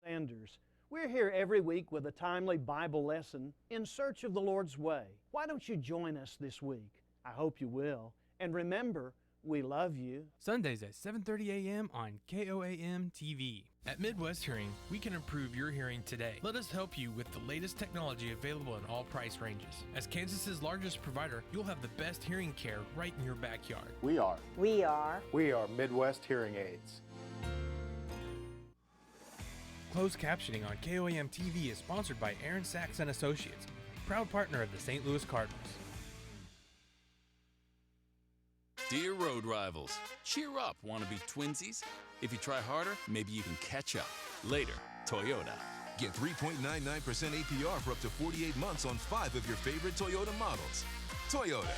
Sanders. We're here every week with a timely Bible lesson in search of the Lord's way. Why don't you join us this week? I hope you will. And remember, we love you. Sundays at 7:30 a.m. on KOAM TV. At Midwest Hearing, we can improve your hearing today. Let us help you with the latest technology available in all price ranges. As Kansas's largest provider, you'll have the best hearing care right in your backyard. We are Midwest Hearing Aids. Closed captioning on KOAM TV is sponsored by Aaron Sachs & Associates, proud partner of the St. Louis Cardinals. Dear road rivals, cheer up, want to be twinsies? If you try harder, maybe you can catch up. Later, Toyota. Get 3.99% APR for up to 48 months on 5 of your favorite Toyota models. Toyota.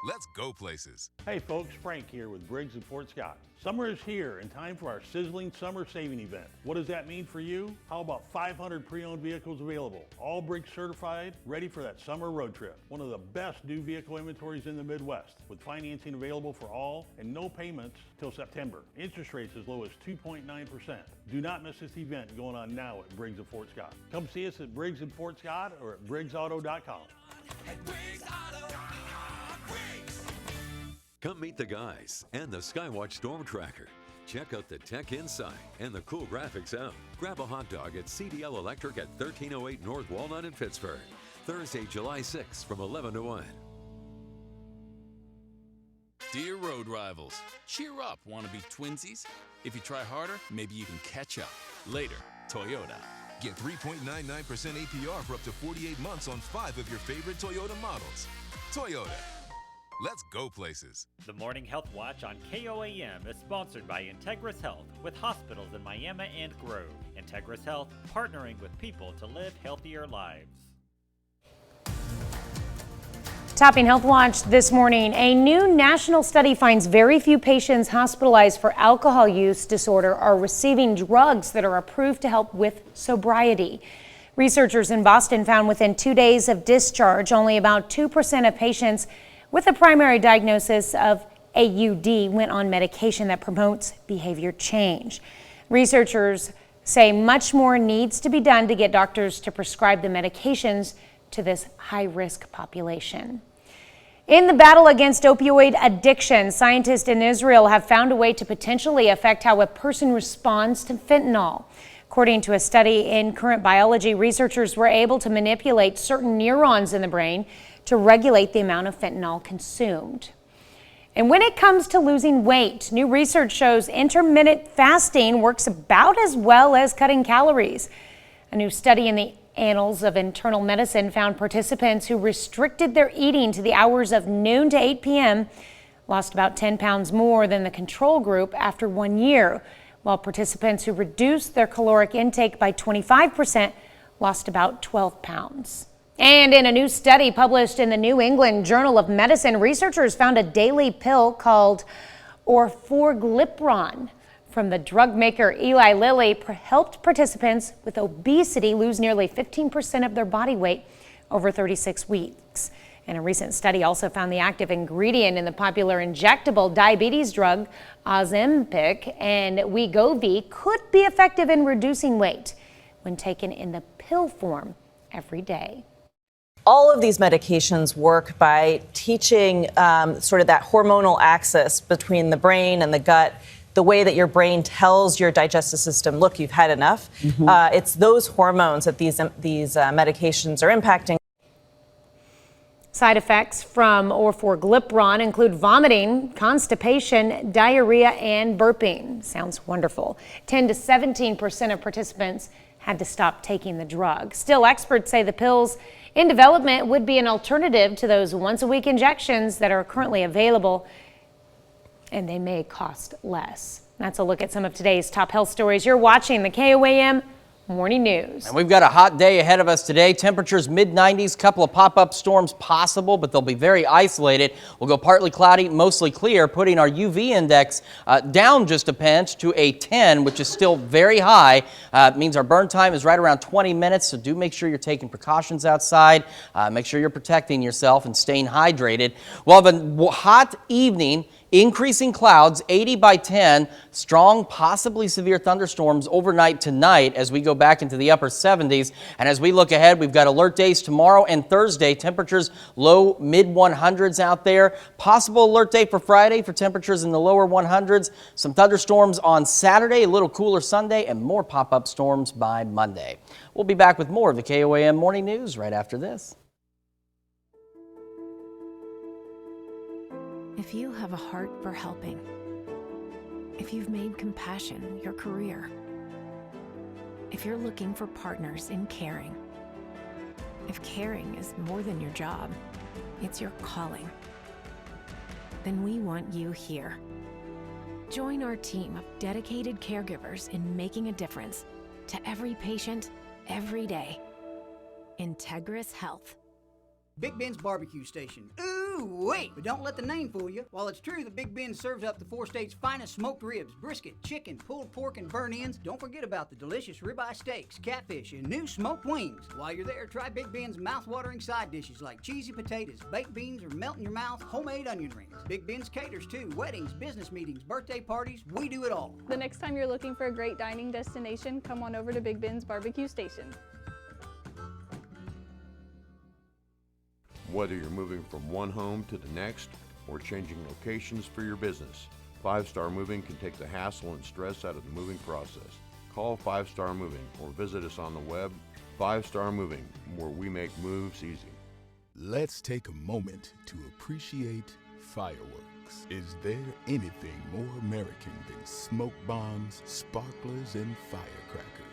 Let's go places. Hey folks, Frank here with Briggs & Fort Scott. Summer is here and time for our sizzling summer saving event. What does that mean for you? How about 500 pre-owned vehicles available, all Briggs certified, ready for that summer road trip. One of the best new vehicle inventories in the Midwest, with financing available for all and no payments till September. Interest rates as low as 2.9%. Do not miss this event going on now at Briggs & Fort Scott. Come see us at Briggs & Fort Scott or at briggsauto.com. Come meet the guys and the Skywatch Storm Tracker. Check out the tech inside and the cool graphics out. Grab a hot dog at CDL Electric at 1308 North Walnut in Pittsburgh. Thursday, July 6th from 11 to 1. Dear road rivals, cheer up, want to be twinsies? If you try harder, maybe you can catch up. Later, Toyota. Get 3.99% APR for up to 48 months on 5 of your favorite Toyota models. Toyota. Let's go places. The Morning Health Watch on KOAM is sponsored by Integris Health, with hospitals in Miami and Grove. Integris Health, partnering with people to live healthier lives. Topping Health Watch this morning, a new national study finds very few patients hospitalized for alcohol use disorder are receiving drugs that are approved to help with sobriety. Researchers in Boston found within 2 days of discharge, only about 2% of patients with a primary diagnosis of AUD went on medication that promotes behavior change. Researchers say much more needs to be done to get doctors to prescribe the medications to this high-risk population. In the battle against opioid addiction, scientists in Israel have found a way to potentially affect how a person responds to fentanyl. According to a study in Current Biology, researchers were able to manipulate certain neurons in the brain to regulate the amount of fentanyl consumed. And when it comes to losing weight, new research shows intermittent fasting works about as well as cutting calories. A new study in the Annals of Internal Medicine found participants who restricted their eating to the hours of noon to 8 p.m. lost about 10 pounds more than the control group after 1 year, while participants who reduced their caloric intake by 25% lost about 12 pounds. And in a new study published in the New England Journal of Medicine, researchers found a daily pill called orforglipron from the drug maker Eli Lilly helped participants with obesity lose nearly 15% of their body weight over 36 weeks. And a recent study also found the active ingredient in the popular injectable diabetes drug Ozempic and Wegovy could be effective in reducing weight when taken in the pill form every day. All of these medications work by teaching sort of that hormonal axis between the brain and the gut, the way that your brain tells your digestive system, look, you've had enough. It's those hormones that these medications are impacting. Side effects from orforglipron include vomiting, constipation, diarrhea, and burping. Sounds wonderful. 10 to 17% of participants had to stop taking the drug. Still, experts say the pills in development would be an alternative to those once-a-week injections that are currently available, and they may cost less. That's a look at some of today's top health stories. You're watching the KOAM Morning News. And we've got a hot day ahead of us today. Temperatures mid-90s, couple of pop-up storms possible, but they'll be very isolated. We'll go partly cloudy, mostly clear, putting our UV index down just a pinch to a 10, which is still very high. It means our burn time is right around 20 minutes, so do make sure you're taking precautions outside. Make sure you're protecting yourself and staying hydrated. We'll have a hot evening Increasing clouds, 80 by 10, strong, possibly severe thunderstorms overnight tonight as we go back into the upper 70s. And as we look ahead, we've got alert days tomorrow and Thursday. Temperatures low, mid 100s out there. Possible alert day for Friday for temperatures in the lower 100s. Some thunderstorms on Saturday, a little cooler Sunday, and more pop-up storms by Monday. We'll be back with more of the KOAM Morning News right after this. If you have a heart for helping, if you've made compassion your career, if you're looking for partners in caring, if caring is more than your job, it's your calling, then we want you here. Join our team of dedicated caregivers in making a difference to every patient, every day. Integris Health. Big Ben's Barbecue Station. Ooh, wait! But don't let the name fool you. While it's true that Big Ben serves up the 4 states' finest smoked ribs, brisket, chicken, pulled pork, and burnt-ends, don't forget about the delicious ribeye steaks, catfish, and new smoked wings. While you're there, try Big Ben's mouth-watering side dishes like cheesy potatoes, baked beans, or melt-in-your-mouth homemade onion rings. Big Ben's caters too. Weddings, business meetings, birthday parties, we do it all. The next time you're looking for a great dining destination, come on over to Big Ben's Barbecue Station. Whether you're moving from one home to the next or changing locations for your business, 5 Star Moving can take the hassle and stress out of the moving process. Call 5 Star Moving or visit us on the web, 5 Star Moving, where we make moves easy. Let's take a moment to appreciate fireworks. Is there anything more American than smoke bombs, sparklers, and firecrackers?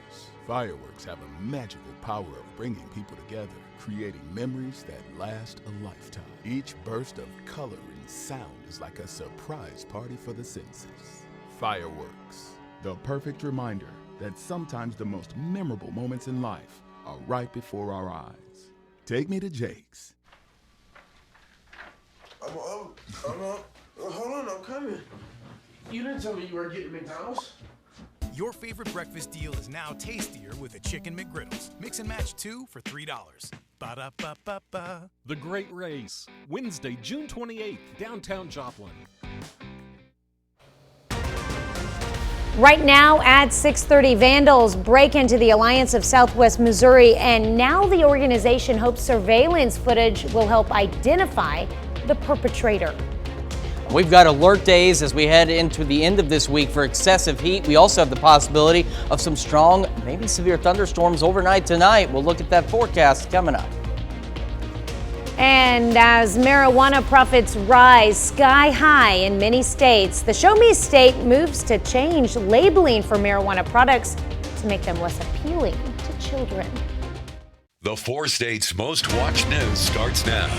Fireworks have a magical power of bringing people together, creating memories that last a lifetime. Each burst of color and sound is like a surprise party for the senses. Fireworks, the perfect reminder that sometimes the most memorable moments in life are right before our eyes. Take me to Jake's. Hold on, I'm coming. You didn't tell me you were getting McDonald's. Your favorite breakfast deal is now tastier with a Chicken McGriddles. Mix and match 2 for $3. Ba-da-ba-ba-ba. The Great Race, Wednesday, June 28th, downtown Joplin. Right now at 6:30, vandals break into the Alliance of Southwest Missouri, and now the organization hopes surveillance footage will help identify the perpetrator. We've got alert days as we head into the end of this week for excessive heat. We also have the possibility of some strong, maybe severe thunderstorms overnight tonight. We'll look at that forecast coming up. And as marijuana profits rise sky high in many states, the Show Me State moves to change labeling for marijuana products to make them less appealing to children. The 4 states' most watched news starts now.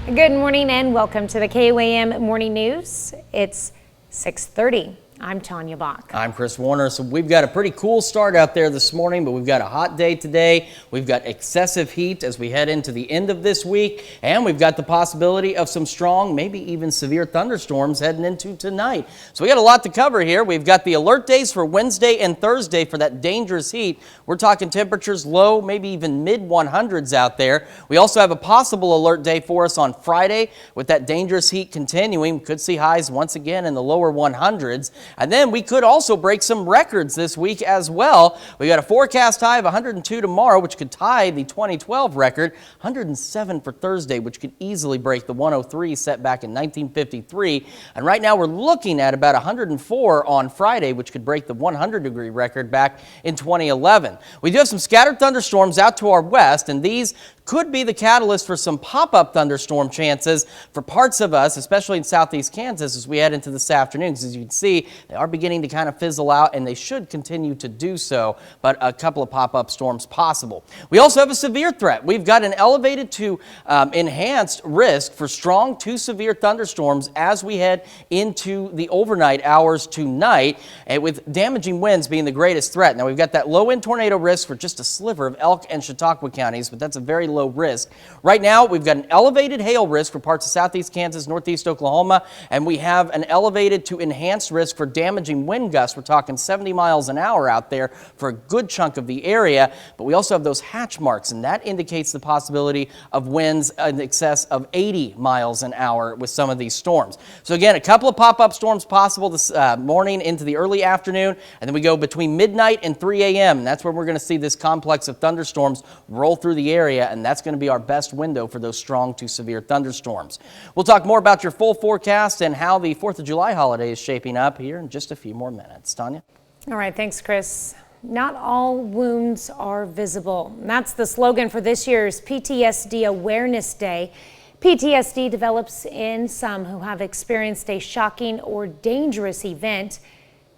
Good morning and welcome to the KOAM Morning News. It's 6:30. I'm Tanya Bach. I'm Chris Warner. So we've got a pretty cool start out there this morning, but we've got a hot day today. We've got excessive heat as we head into the end of this week, and we've got the possibility of some strong, maybe even severe thunderstorms heading into tonight. So we got a lot to cover here. We've got the alert days for Wednesday and Thursday for that dangerous heat. We're talking temperatures low, maybe even mid 100s out there. We also have a possible alert day for us on Friday with that dangerous heat continuing. We could see highs once again in the lower 100s. And then we could also break some records this week as well. We got a forecast high of 102 tomorrow, which could tie the 2012 record, 107 for Thursday, which could easily break the 103 set back in 1953. And right now we're looking at about 104 on Friday, which could break the 100-degree record back in 2011. We do have some scattered thunderstorms out to our west, and these could be the catalyst for some pop-up thunderstorm chances for parts of us, especially in southeast Kansas, as we head into this afternoon. Because as you can see, they are beginning to kind of fizzle out, and they should continue to do so, but a couple of pop-up storms possible. We also have a severe threat. We've got an elevated to enhanced risk for strong to severe thunderstorms as we head into the overnight hours tonight, and with damaging winds being the greatest threat. Now, we've got that low-end tornado risk for just a sliver of Elk and Chautauqua counties, but that's a very low low risk. Right now, we've got an elevated hail risk for parts of southeast Kansas, northeast Oklahoma, and we have an elevated to enhanced risk for damaging wind gusts. We're talking 70 miles an hour out there for a good chunk of the area, but we also have those hatch marks, and that indicates the possibility of winds in excess of 80 miles an hour with some of these storms. So again, a couple of pop-up storms possible this morning into the early afternoon, and then we go between midnight and 3 a.m. And that's where we're going to see this complex of thunderstorms roll through the area, and that's going to be our best window for those strong to severe thunderstorms. We'll talk more about your full forecast and how the 4th of July holiday is shaping up here in just a few more minutes. Tanya? All right, thanks, Chris. Not all wounds are visible. That's the slogan for this year's PTSD Awareness Day. PTSD develops in some who have experienced a shocking or dangerous event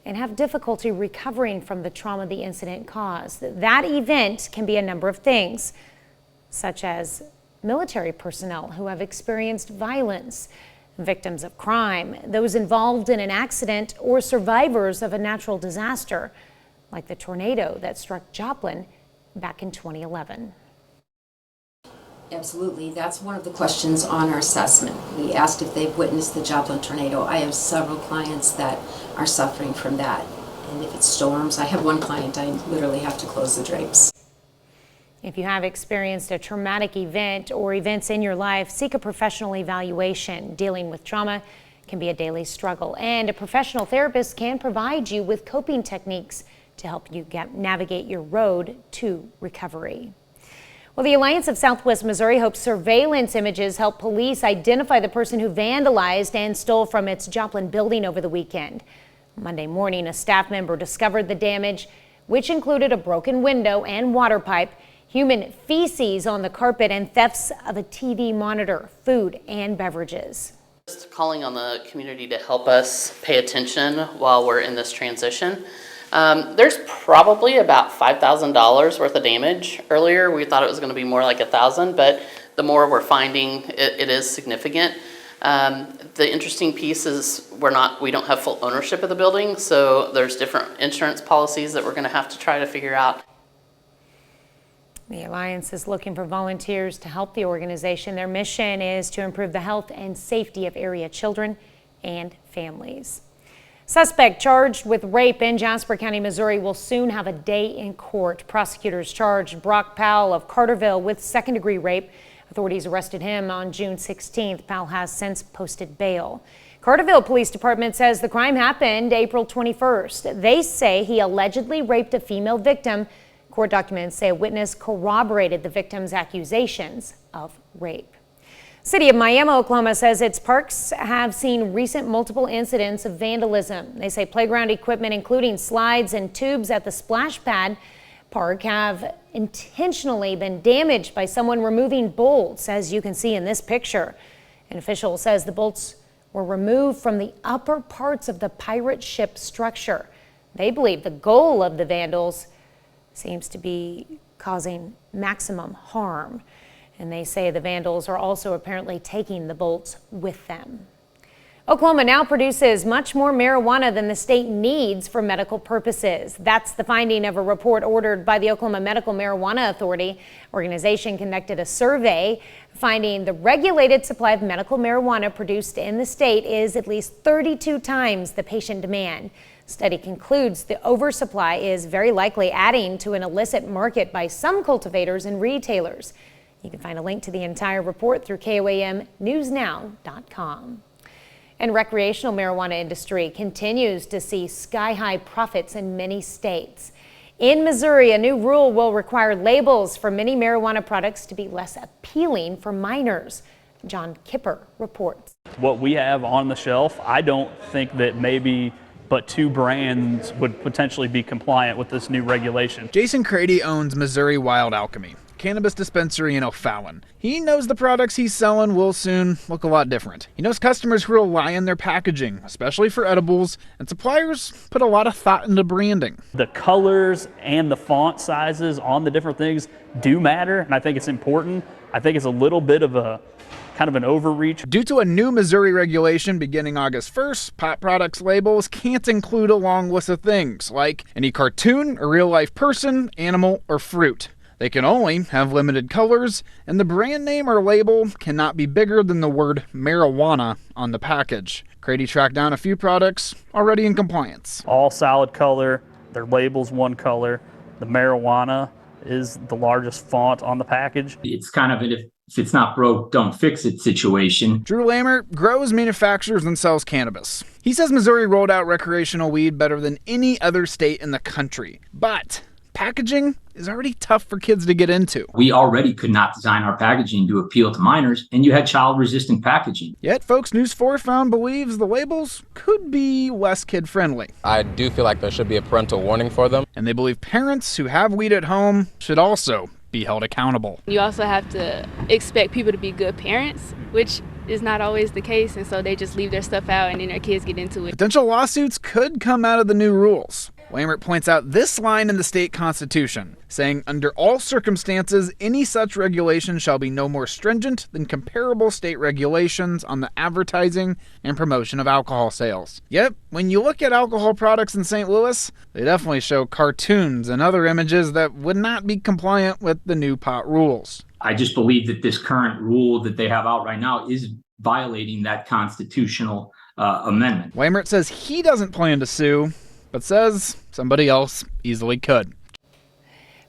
and have difficulty recovering from the trauma the incident caused. That event can be a number of things, such as military personnel who have experienced violence, victims of crime, those involved in an accident, or survivors of a natural disaster, like the tornado that struck Joplin back in 2011. Absolutely. That's one of the questions on our assessment. We asked if they've witnessed the Joplin tornado. I have several clients that are suffering from that. And if it storms, I have one client, I literally have to close the drapes. If you have experienced a traumatic event or events in your life, seek a professional evaluation. Dealing with trauma can be a daily struggle, and a professional therapist can provide you with coping techniques to help you navigate your road to recovery. Well, the Alliance of Southwest Missouri hopes surveillance images help police identify the person who vandalized and stole from its Joplin building over the weekend. Monday morning, a staff member discovered the damage, which included a broken window and water pipe, human feces on the carpet, and thefts of a TV monitor, food, and beverages. Just calling on the community to help us pay attention while we're in this transition. There's probably about $5,000 worth of damage. Earlier, we thought it was going to be more like $1,000, but the more we're finding, it is significant. The interesting piece is we don't have full ownership of the building, so there's different insurance policies that we're going to have to try to figure out. The Alliance is looking for volunteers to help the organization. Their mission is to improve the health and safety of area children and families. Suspect charged with rape in Jasper County, Missouri will soon have a day in court. Prosecutors charged Brock Powell of Carterville with second-degree rape. Authorities arrested him on June 16th. Powell has since posted bail. Carterville Police Department says the crime happened April 21st. They say he allegedly raped a female victim. Court documents say a witness corroborated the victim's accusations of rape. City of Miami, Oklahoma says its parks have seen recent multiple incidents of vandalism. They say playground equipment, including slides and tubes at the Splash Pad Park, have intentionally been damaged by someone removing bolts, as you can see in this picture. An official says the bolts were removed from the upper parts of the pirate ship structure. They believe the goal of the vandals seems to be causing maximum harm. And they say the vandals are also apparently taking the bolts with them. Oklahoma now produces much more marijuana than the state needs for medical purposes. That's the finding of a report ordered by the Oklahoma Medical Marijuana Authority. Organization conducted a survey finding the regulated supply of medical marijuana produced in the state is at least 32 times the patient demand. Study concludes the oversupply is very likely adding to an illicit market by some cultivators and retailers. You can find a link to the entire report through KOAMnewsnow.com. And recreational marijuana industry continues to see sky-high profits in many states. In Missouri, a new rule will require labels for many marijuana products to be less appealing for minors. John Kipper reports. What we have on the shelf, I don't think that maybe but 2 brands would potentially be compliant with this new regulation. Jason Crady owns Missouri Wild Alchemy, cannabis dispensary in O'Fallon. He knows the products he's selling will soon look a lot different. He knows customers who rely on their packaging, especially for edibles, and suppliers put a lot of thought into branding. The colors and the font sizes on the different things do matter, and I think it's important. I think it's a little bit of a kind of an overreach. Due to a new Missouri regulation beginning August 1st, pot products labels can't include a long list of things like any cartoon or real-life person, animal, or fruit. They can only have limited colors, and the brand name or label cannot be bigger than the word marijuana on the package. Crady tracked down a few products already in compliance. All solid color, their label's one color. The marijuana is the largest font on the package. It's kind of an if it's not broke, don't fix it situation. Drew Lammert grows, manufactures, and sells cannabis. He says Missouri rolled out recreational weed better than any other state in the country. But packaging is already tough for kids to get into. We already could not design our packaging to appeal to minors, and you had child-resistant packaging. Yet, Folks News 4 found believes the labels could be less kid-friendly. I do feel like there should be a parental warning for them. And they believe parents who have weed at home should also be held accountable. You also have to expect people to be good parents, which is not always the case, and so they just leave their stuff out and then their kids get into it. Potential lawsuits could come out of the new rules. Lammert points out this line in the state constitution, saying under all circumstances, any such regulation shall be no more stringent than comparable state regulations on the advertising and promotion of alcohol sales. Yet, when you look at alcohol products in St. Louis, they definitely show cartoons and other images that would not be compliant with the new pot rules. I just believe that this current rule that they have out right now is violating that constitutional amendment. Lammert says he doesn't plan to sue, but says somebody else easily could.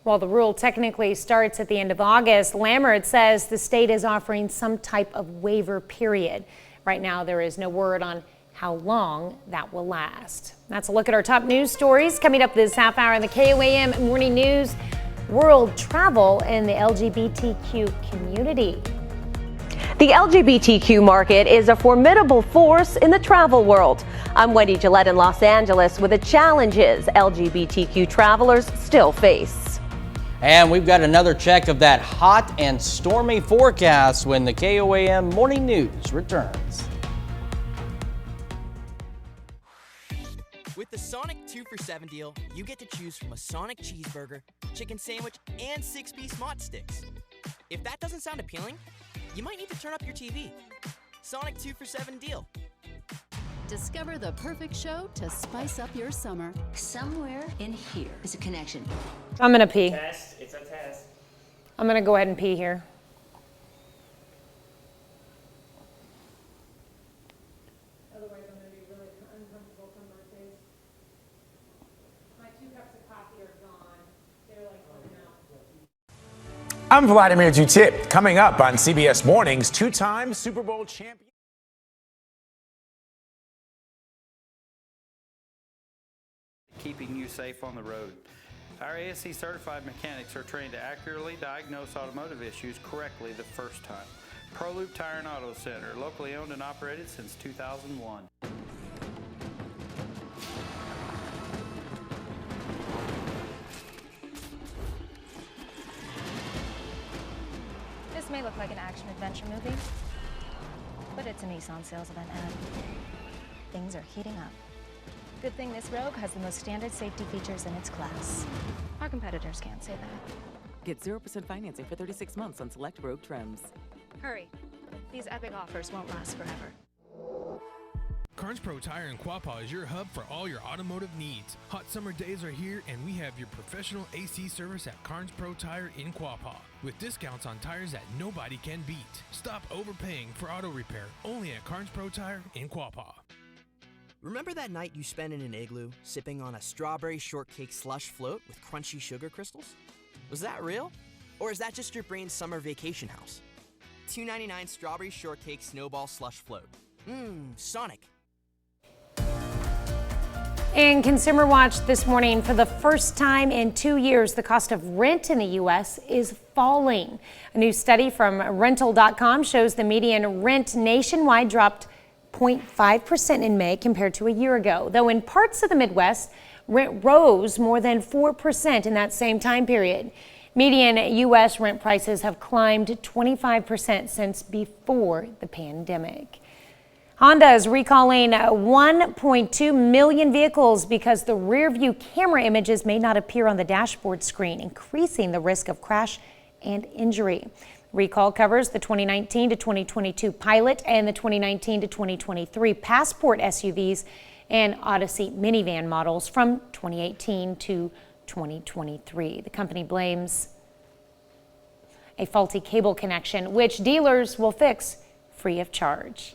While the rule technically starts at the end of August, Lammert says the state is offering some type of waiver period. Right now, there is no word on how long that will last. That's a look at our top news stories. Coming up this half hour in the KOAM Morning News, world travel and the LGBTQ community. The LGBTQ market is a formidable force in the travel world. I'm Wendy Gillette in Los Angeles with the challenges LGBTQ travelers still face. And we've got another check of that hot and stormy forecast when the KOAM Morning News returns. With the Sonic 2 for $7 deal, you get to choose from a Sonic cheeseburger, chicken sandwich, and 6-piece Mott Sticks. If that doesn't sound appealing, you might need to turn up your TV. Sonic 2 for $7 deal. Discover the perfect show to spice up your summer. Somewhere in here is a connection. I'm gonna pee. It's a test. I'm gonna go ahead and pee here. Otherwise, I'm gonna be really uncomfortable come birthdays. My 2 cups of coffee are gone. They're like running out. I'm Vladimir Dutip. Coming up on CBS Mornings, 2-time Super Bowl champion. Keeping you safe on the road. Our ASE certified mechanics are trained to accurately diagnose automotive issues correctly the first time. ProLoop Tire and Auto Center, locally owned and operated since 2001. This may look like an action-adventure movie, but it's a Nissan sales event ad. Things are heating up. Good thing this Rogue has the most standard safety features in its class. Our competitors can't say that. Get 0% financing for 36 months on select Rogue trims. Hurry. These epic offers won't last forever. Carnes Pro Tire in Quapaw is your hub for all your automotive needs. Hot summer days are here, and we have your professional AC service at Carnes Pro Tire in Quapaw, with discounts on tires that nobody can beat. Stop overpaying for auto repair only at Carnes Pro Tire in Quapaw. Remember that night you spent in an igloo, sipping on a strawberry shortcake slush float with crunchy sugar crystals? Was that real? Or is that just your brain's summer vacation house? $2.99 strawberry shortcake snowball slush float. Sonic. In Consumer Watch this morning, for the first time in 2 years, the cost of rent in the U.S. is falling. A new study from rental.com shows the median rent nationwide dropped 0.5% in May compared to a year ago, though in parts of the Midwest, rent rose more than 4% in that same time period. Median U.S. rent prices have climbed 25% since before the pandemic. Honda is recalling 1.2 million vehicles because the rear-view camera images may not appear on the dashboard screen, increasing the risk of crash and injury. Recall covers the 2019 to 2022 Pilot and the 2019 to 2023 Passport SUVs and Odyssey minivan models from 2018 to 2023. The company blames a faulty cable connection, which dealers will fix free of charge.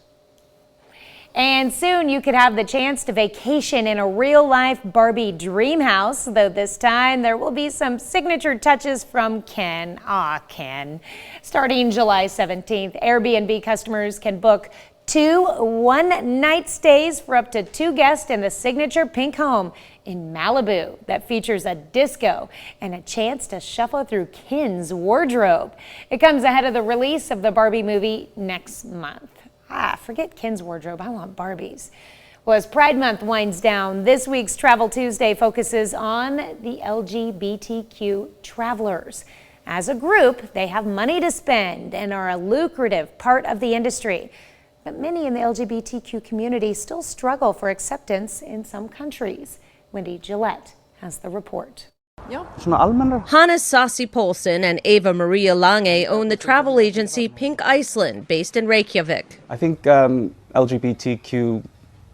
And soon you could have the chance to vacation in a real-life Barbie dream house, though this time there will be some signature touches from Ken. Ken. Starting July 17th, Airbnb customers can book 2 one-night stays for up to 2 guests in the signature pink home in Malibu that features a disco and a chance to shuffle through Ken's wardrobe. It comes ahead of the release of the Barbie movie next month. Forget Ken's wardrobe. I want Barbie's. Well, as Pride Month winds down, this week's Travel Tuesday focuses on the LGBTQ travelers. As a group, they have money to spend and are a lucrative part of the industry. But many in the LGBTQ community still struggle for acceptance in some countries. Wendy Gillette has the report. Hannes Sassi Poulsen and Eva Maria Lange own the travel agency Pink Iceland, based in Reykjavik. I think LGBTQ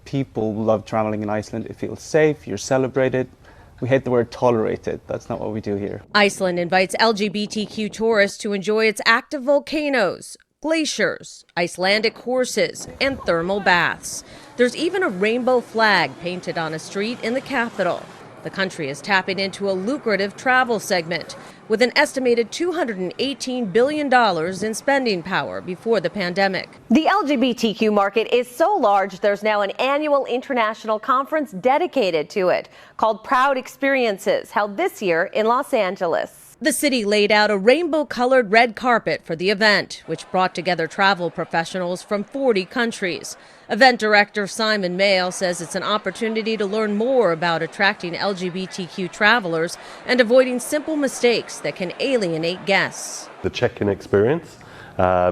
people love traveling in Iceland. It feels safe, you're celebrated. We hate the word tolerated. That's not what we do here. Iceland invites LGBTQ tourists to enjoy its active volcanoes, glaciers, Icelandic horses, and thermal baths. There's even a rainbow flag painted on a street in the capital. The country is tapping into a lucrative travel segment with an estimated $218 billion in spending power before the pandemic. The LGBTQ market is so large, there's now an annual international conference dedicated to it called Proud Experiences, held this year in Los Angeles. The city laid out a rainbow-colored red carpet for the event, which brought together travel professionals from 40 countries. Event director Simon Mayle says it's an opportunity to learn more about attracting LGBTQ travelers and avoiding simple mistakes that can alienate guests. The check-in experience,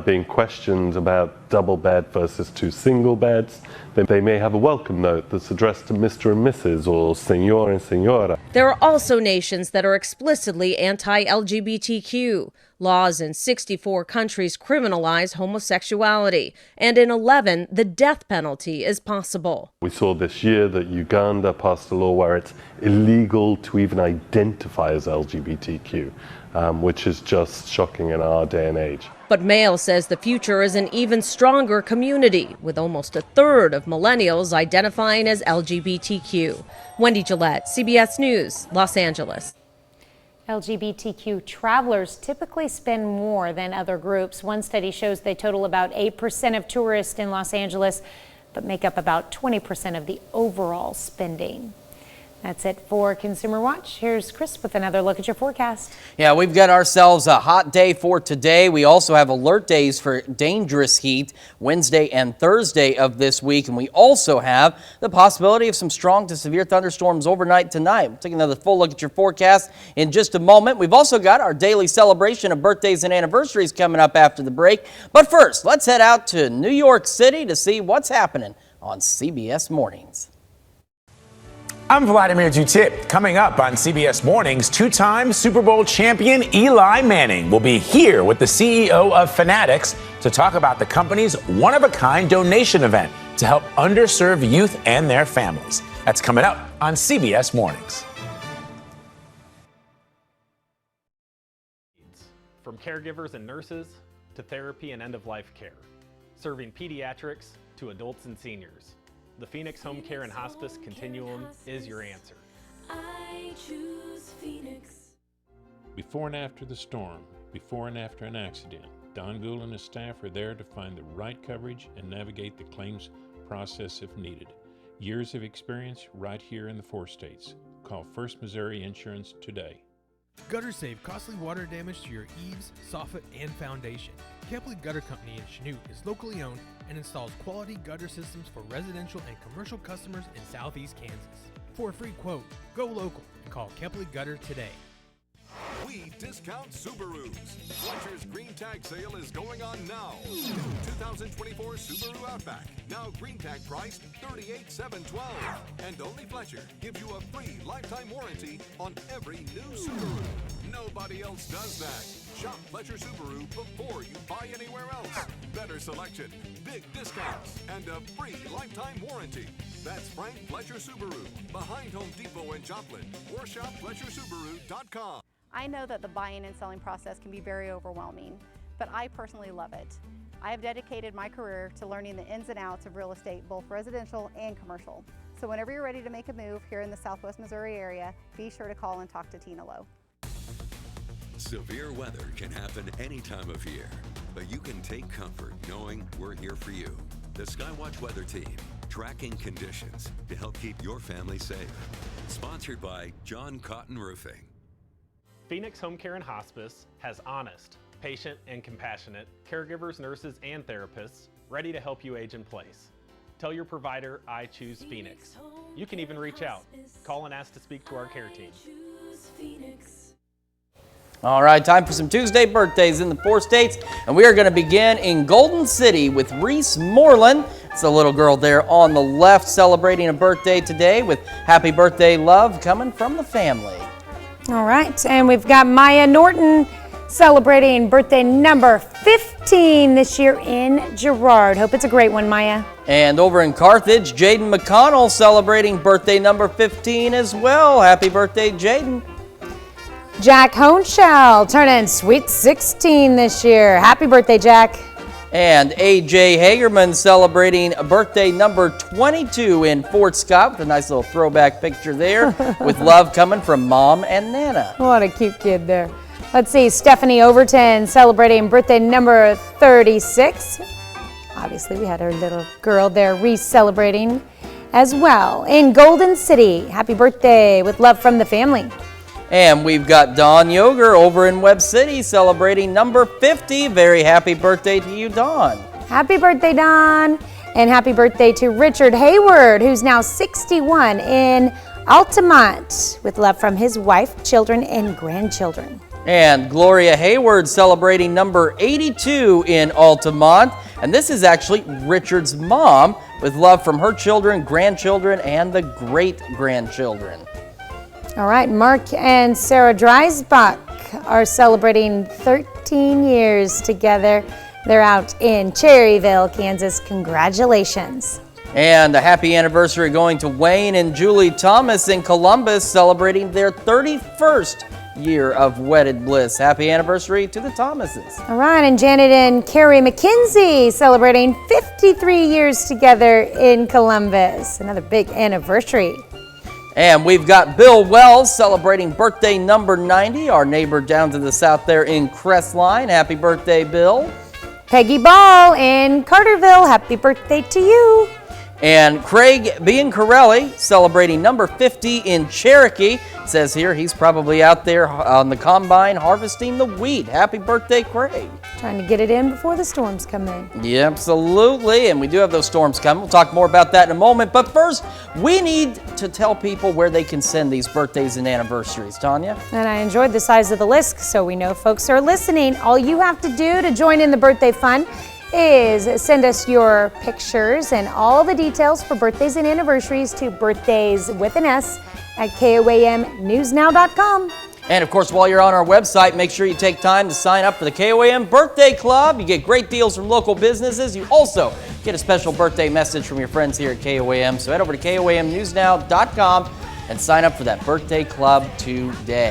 being questioned about double bed versus 2 single beds. They may have a welcome note that's addressed to Mr. and Mrs. or Senor and Senora. There are also nations that are explicitly anti-LGBTQ. Laws in 64 countries criminalize homosexuality, and in 11, the death penalty is possible. We saw this year that Uganda passed a law where it's illegal to even identify as LGBTQ, which is just shocking in our day and age. But Mayle says the future is an even stronger community, with almost a third of millennials identifying as LGBTQ. Wendy Gillette, CBS News, Los Angeles. LGBTQ travelers typically spend more than other groups. One study shows they total about 8% of tourists in Los Angeles, but make up about 20% of the overall spending. That's it for Consumer Watch. Here's Chris with another look at your forecast. Yeah, we've got ourselves a hot day for today. We also have alert days for dangerous heat Wednesday and Thursday of this week. And we also have the possibility of some strong to severe thunderstorms overnight tonight. We'll take another full look at your forecast in just a moment. We've also got our daily celebration of birthdays and anniversaries coming up after the break. But first, let's head out to New York City to see what's happening on CBS Mornings. I'm Vladimir Dutip. Coming up on CBS Mornings, 2-time Super Bowl champion Eli Manning will be here with the CEO of Fanatics to talk about the company's one-of-a-kind donation event to help underserved youth and their families. That's coming up on CBS Mornings. From caregivers and nurses to therapy and end-of-life care, serving pediatrics to adults and seniors. The Phoenix Home Care and Hospice Continuum is your answer. I choose Phoenix. Before and after the storm, before and after an accident, Don Gould and his staff are there to find the right coverage and navigate the claims process if needed. Years of experience right here in the 4 states. Call First Missouri Insurance today. Gutters save costly water damage to your eaves, soffit, and foundation. Kepley Gutter Company in Chanute is locally owned and installs quality gutter systems for residential and commercial customers in southeast Kansas. For a free quote, go local and call Kepley Gutter today. We discount Subarus. Fletcher's Green Tag sale is going on now. New 2024 Subaru Outback. Now Green Tag priced $38,712. And only Fletcher gives you a free lifetime warranty on every new Subaru. Nobody else does that. Shop Fletcher Subaru before you buy anywhere else. Better selection, big discounts, and a free lifetime warranty. That's Frank Fletcher Subaru, behind Home Depot in Joplin, or shop FletcherSubaru.com. I know that the buying and selling process can be very overwhelming, but I personally love it. I have dedicated my career to learning the ins and outs of real estate, both residential and commercial. So whenever you're ready to make a move here in the Southwest Missouri area, be sure to call and talk to Tina Lowe. Severe weather can happen any time of year, but you can take comfort knowing we're here for you. The Skywatch Weather Team, tracking conditions to help keep your family safe. Sponsored by John Cotton Roofing. Phoenix Home Care and Hospice has honest, patient, and compassionate caregivers, nurses, and therapists ready to help you age in place. Tell your provider, I choose Phoenix. You can even reach out. Call and ask to speak to our care team. All right, time for some Tuesday birthdays in the 4 states, and we are going to begin in Golden City with Reese Moreland. It's the little girl there on the left celebrating a birthday today with happy birthday love coming from the family. All right, and we've got Maya Norton celebrating birthday number 15 this year in Girard. Hope it's a great one, Maya. And over in Carthage, Jaden McConnell celebrating birthday number 15 as well. Happy birthday, Jaden. Jack Honeshell turning sweet 16 this year. Happy birthday, Jack. And AJ Hagerman celebrating birthday number 22 in Fort Scott with a nice little throwback picture there with love coming from Mom and Nana. What a cute kid there. Let's see, Stephanie Overton celebrating birthday number 36. Obviously, we had our little girl there re-celebrating as well. In Golden City, happy birthday with love from the family. And we've got Dawn Yoger over in Webb City celebrating number 50. Very happy birthday to you, Dawn. Happy birthday, Dawn. And happy birthday to Richard Hayward, who's now 61 in Altamont, with love from his wife, children, and grandchildren. And Gloria Hayward celebrating number 82 in Altamont. And this is actually Richard's mom, with love from her children, grandchildren, and the great-grandchildren. All right, Mark and Sarah Dreisbach are celebrating 13 years together. They're out in Cherryville, Kansas. Congratulations. And a happy anniversary going to Wayne and Julie Thomas in Columbus, celebrating their 31st year of wedded bliss. Happy anniversary to the Thomases. All right, and Janet and Carrie McKenzie celebrating 53 years together in Columbus. Another big anniversary. And we've got Bill Wells celebrating birthday number 90, our neighbor down to the south there in Crestline. Happy birthday, Bill. Peggy Ball in Carterville. Happy birthday to you. And Craig Biancarelli celebrating number 50 in Cherokee. It says here he's probably out there on the combine harvesting the wheat. Happy birthday, Craig. Trying to get it in before the storms come in. Yeah, absolutely. And we do have those storms coming. We'll talk more about that in a moment. But first, we need to tell people where they can send these birthdays and anniversaries. Tanya? And I enjoyed the size of the list, so we know folks are listening. All you have to do to join in the birthday fun is send us your pictures and all the details for birthdays and anniversaries to birthdays with an S at KOAMnewsnow.com. And of course, while you're on our website, make sure you take time to sign up for the KOAM Birthday Club. You get great deals from local businesses. You also get a special birthday message from your friends here at KOAM. So head over to KOAMnewsnow.com and sign up for that birthday club today.